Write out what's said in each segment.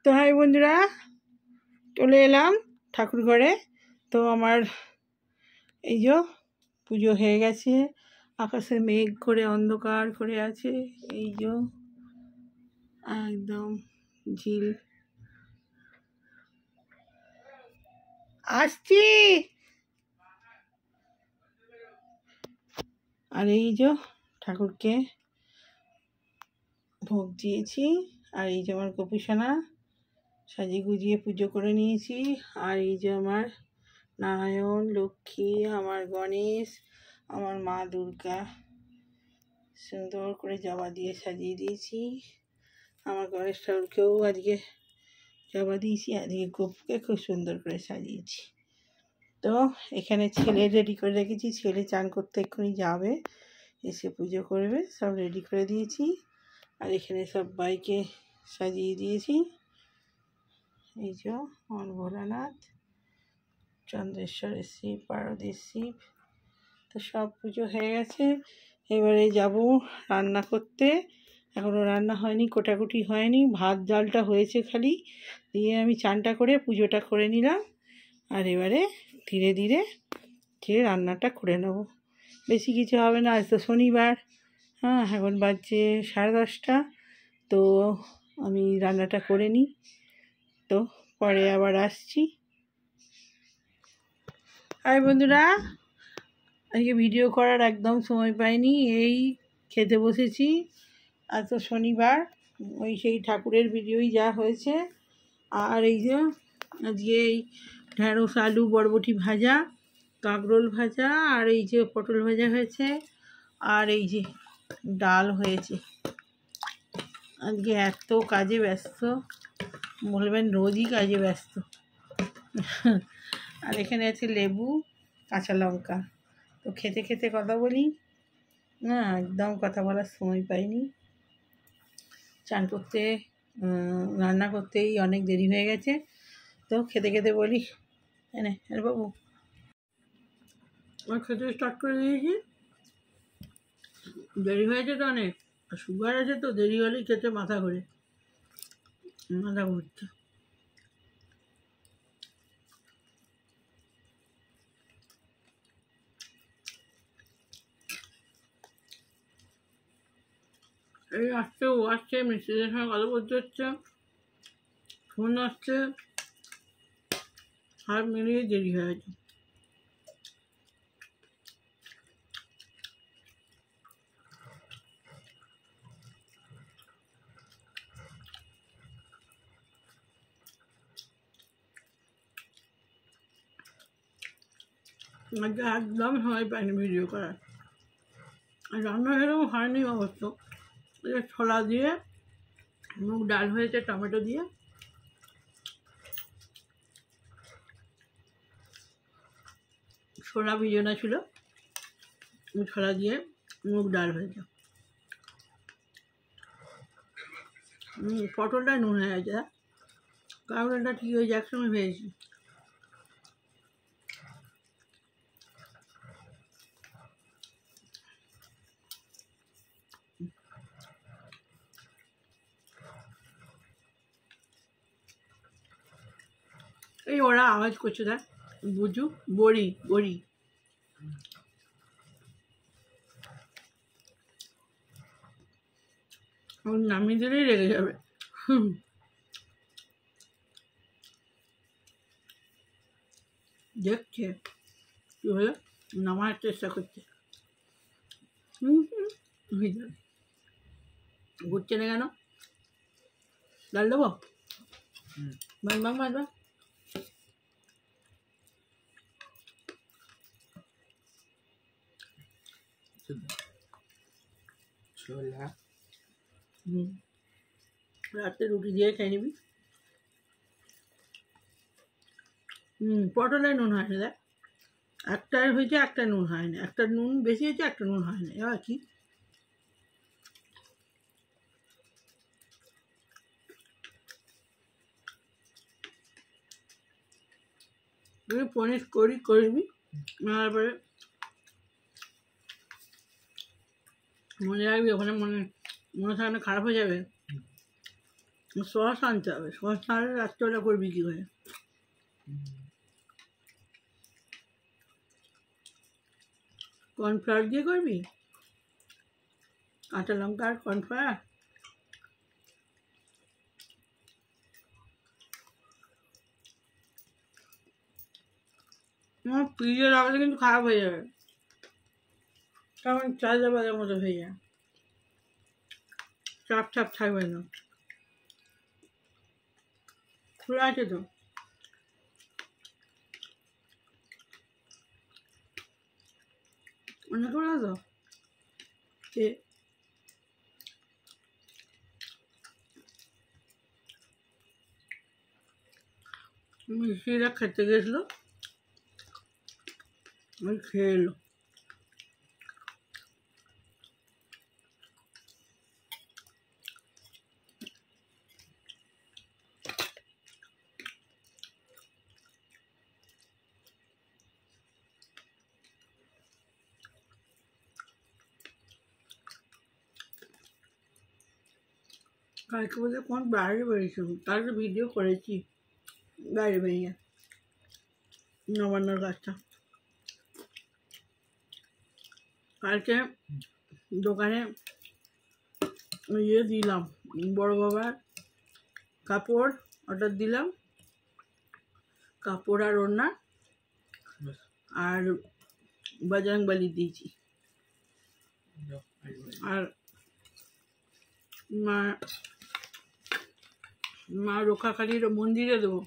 তো হাই বন্ধুরা, চলে এলাম ঠাকুর ঘরে। তো আমার এই যে পুজো হয়ে গেছে, আকাশে মেঘ করে অন্ধকার করে আছে, এই যে একদম ঝিল আসছি। আর এই যে ঠাকুরকে ভোগ দিয়েছি, আর এই যে আমার গোপুসোনা সাজিয়ে গুজিয়ে পুজো করে নিয়েছি। আর এই যে আমার নারায়ণ, লক্ষ্মী, আমার গণেশ, আমার মা দুর্গা সুন্দর করে জবা দিয়ে সাজিয়ে দিয়েছি। আমার গণেশ ঠাকুরকেও আজকে জবা দিয়েছি, আজকে গোপুকে খুব সুন্দর করে সাজিয়েছি। তো এখানে ছেলে রেডি করে রেখেছি, ছেলে চান করতে এক্ষুনি যাবে, এসে পুজো করবে, সব রেডি করে দিয়েছি। আর এখানে সব বাইকে সাজিয়ে দিয়েছি। এই যে আমার ভোলানাথ, চন্দ্রেশ্বরের শিব, পার্বতীর শিব। তো সব পুজো হয়ে গেছে, এবারে যাব রান্না করতে। এখনও রান্না হয়নি, কোটাকুটি হয়নি, ভাত ডালটা হয়েছে খালি, দিয়ে আমি চানটা করে পুজোটা করে নিলাম। আর এবারে ধীরে ধীরে রান্নাটা করে নেব, বেশি কিছু হবে না। আজ তো শনিবার, হ্যাঁ এখন বাজছে 10:30। তো আমি রান্নাটা করে নিই, তো পরে আবার আসছি। হাই বন্ধুরা, আজকে ভিডিও করার একদম সময় পাইনি, এই খেতে বসেছি। আজ তো শনিবার, ওই সেই ঠাকুরের ভিডিওই যা হয়েছে। আর এই যে আজকে এই ঢ্যাঁড়স, আলু, বরবটি ভাজা, কাঁকরোল ভাজা, আর এই যে পটল ভাজা হয়েছে, আর এই যে ডাল হয়েছে। আজকে এত কাজে ব্যস্ত, বলবেন রোজই কাজে ব্যস্ত। আর এখানে আছে লেবু, কাঁচা লঙ্কা। তো খেতে খেতে কথা বলি না, একদম কথা বলার সময় পাইনি। চান করতে রান্না করতেই অনেক দেরি হয়ে গেছে, তো খেতে খেতে বলি। এনে বাবু, আমার খেতে স্টার্ট করে দিয়েছি। দেরি হয়েছে তো অনেক, সুগার আছে তো, দেরি হলেই খেতে মাথা ঘুরছে। এই আসছে, ও আসছে, মিস্ত্রিদের সঙ্গে কথা বলতে হচ্ছে, ফোন আসছে, সব মিলিয়ে দেরি হয়ে গেছে। আজকে একদম সময় পাইনি ভিডিও করার। আর রান্না এরকম হয়নি অবশ্য, ছোলা দিয়ে মুগ ডাল হয়েছে, টমেটো দিয়ে। ছোলা ভিজানো ছিল, ছোলা দিয়ে মুগ ডাল হয়েছে। পটলটা নুন হয়ে গেছে, কাঁকরোলটা ঠিক হয়েছে, একসঙ্গে ভেজেছি। এই ওরা আওয়াজ করছে, দেখ বুঝু, বড়ি বড়ি। ওর নামিয়ে দিলেই রেগে যাবে। দেখছে কি হলো, নামার চেষ্টা করছে। হয়ে যাবে, ঘুরছে না কেন? ডাল দেবো, বাং বাং বাং। ছোলা রাতে রুটি দিয়ে খেয়ে নিবি। পটলে নুন হয় না, দেখ একটাই হয়েছে, একটা নুন হয় না, একটা নুন বেশি হয়েছে, একটা নুন হয় না। এবার কি তুই পনির করবি, তারপরে মনে রাখবি, ওখানে মনে থাকে না, খারাপ হয়ে যাবে। সস আনতে হবে, সস না হলে রাত্রেবেলা করবি কী করে? কর্নফ্লাওয়ার দিয়ে করবি? কাঁচা লঙ্কা আর কর্নফ্লাওয়ার? আমার ফ্রিজে রাখলে কিন্তু খারাপ হয়ে যাবে, কেমন চালটা বাজার মতো হয়ে যায়, চাপ চাপ থাকবে না। খোলা আছে তো? অনেক খোলা তো মিষ্টিরা খেতে গেছিলো, ওই খেয়ে এলো। কালকে বলতে কোন বাইরে বেরিয়েছি, কালকে ভিডিও করেছি বাইরে বেরিয়ে নবান্নর কাজটা। কালকে দোকানে ইয়ে দিলাম, বড় বাবার কাপড় অর্ডার দিলাম, কাপড় আর ওড়না আর বজরংবলী দিয়েছি। আর মা রক্ষাকালীর মন্দিরে দেবো।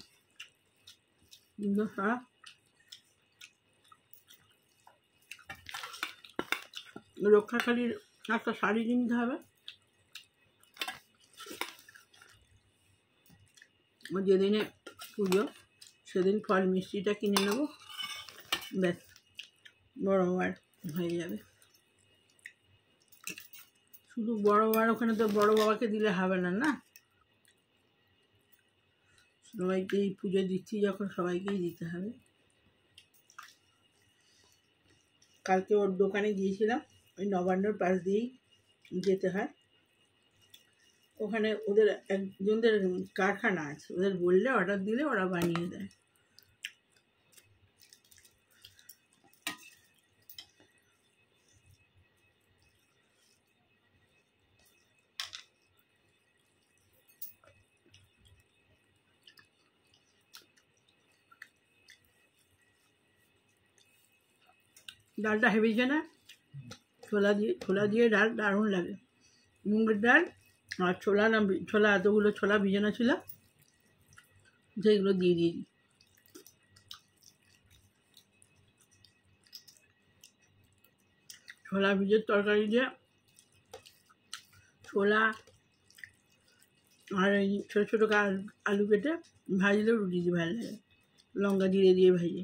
রক্ষাকালীর একটা শাড়ি কিনতে হবে, যেদিনে পুজো সেদিন ফল মিষ্টিটা কিনে নেবো, ব্যাস বড় বাবার হয়ে যাবে। শুধু বড় বাবার ওখানে তো বড় বাবাকে দিলে হবে না, না সবাইকেই পুজো দিচ্ছি যখন সবাইকেই দিতে হবে। কালকে ওর দোকানে গিয়েছিলাম, ওই নবান্নর পাশ দিয়েই যেতে হয়, ওখানে ওদের একজনদের কারখানা আছে, ওদের বললে অর্ডার দিলে ওরা বানিয়ে দেয়। ডালটা হেবেছে না? ছোলা দিয়ে ডাল দারুণ লাগে। মুগের ডাল আর ছোলা এতগুলো ছোলা ভিজানো ছিল, সেইগুলো দিয়ে দিয়েছি। ছোলা ভিজের তরকারি দিয়ে ছোলা আর এই ছোটো ছোটো আলু কেটে ভাজলেও রুটি দিয়ে ভালো লাগে, লঙ্কা জিরে দিয়ে ভাজে।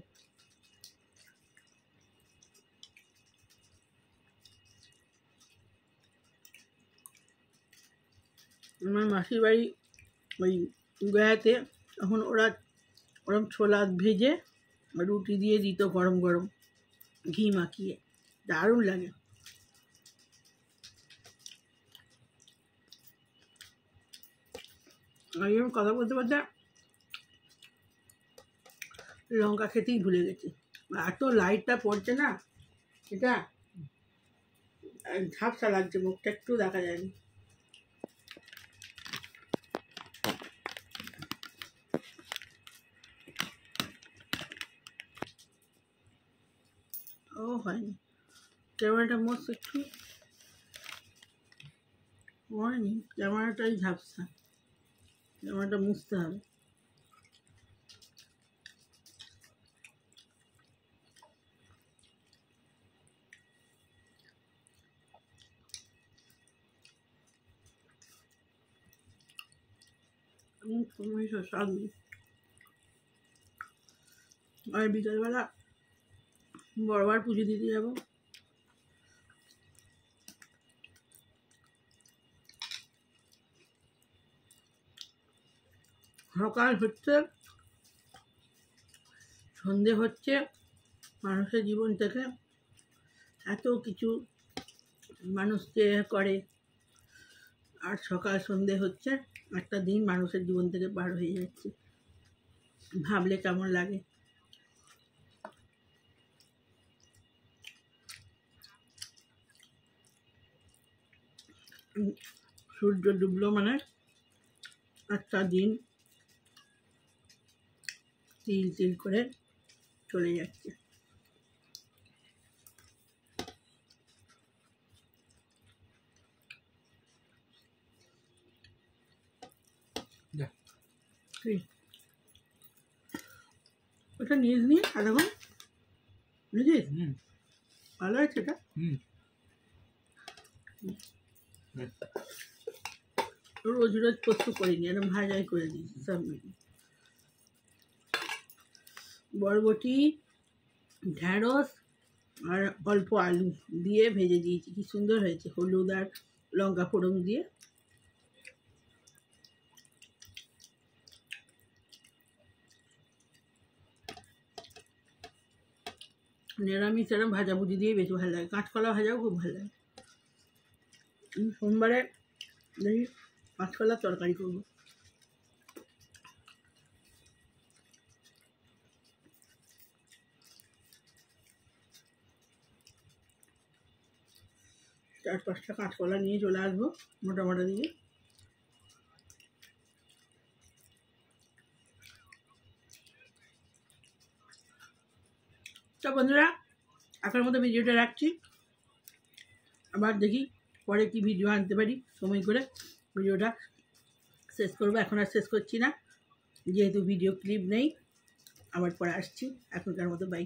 আমার মাসির বাড়ি ওই গয়াতে, তখন ওরম ছোলা ভেজে রুটি দিয়ে দিত গরম গরম ঘি মাখিয়ে, দারুণ লাগে। আমি যেমন কথা বলতে বলতে লঙ্কা খেতেই ভুলে গেছি, এত লাইটটা পড়ছে না, এটা ঝাপসা লাগছে, মুখটা একটু দেখা যায়নি। ও হয়নি, ক্যামেরাটা মস্ত একটু হয়নি, ক্যামেরাটাই ঝাপসা, ক্যামেরাটা মুছতে হবে। আর বিকালবেলা বড়বার পুজো দিতে যাবো। সকাল হচ্ছে, সন্ধে হচ্ছে, মানুষের জীবন থেকে এত কিছু মানুষ যে করে, আর সকাল সন্ধে হচ্ছে, একটা দিন মানুষের জীবন থেকে পার হয়ে যাচ্ছে, ভাবলে কেমন লাগে। সূর্য ডুবলো মানে একটা দিন তিল তিল করে চলে যাচ্ছে। ওটা নিয়ে নিয়ে আর এখন বুঝিস ভালো আছে এটা। রোজ রোজ পোস্ত করিনি, এরকম ভাজাই করে দিয়েছি সব মিলিয়ে। বরবটি, ঢ্যাঁড়স আর অল্প আলু দিয়ে ভেজে দিয়েছি, কি সুন্দর হয়েছে, হলুদ আর লঙ্কা ফোড়ন দিয়ে। নিরামিষ এরকম ভাজাভুজি দিয়ে বেশি ভালো লাগে, কাঁচকলা ভাজাও খুব ভালো লাগে। সোমবারে দেখি কাঁচকলার তরকারি করবো। চার পাঁচটা কাঁচকলা নিয়ে চলে আসবো মোটা মোটা দিয়ে। তো বন্ধুরা, এখনের মতো ভিডিওটা রাখছি, আবার দেখি পরে কি ভিডিও আনতে পারি, সময় করে ভিডিওটা শেষ করবো। এখন আর শেষ করছি না, যেহেতু ভিডিও ক্লিপ নেই, আবার পরে আসছি। এখনকার মতো বাই।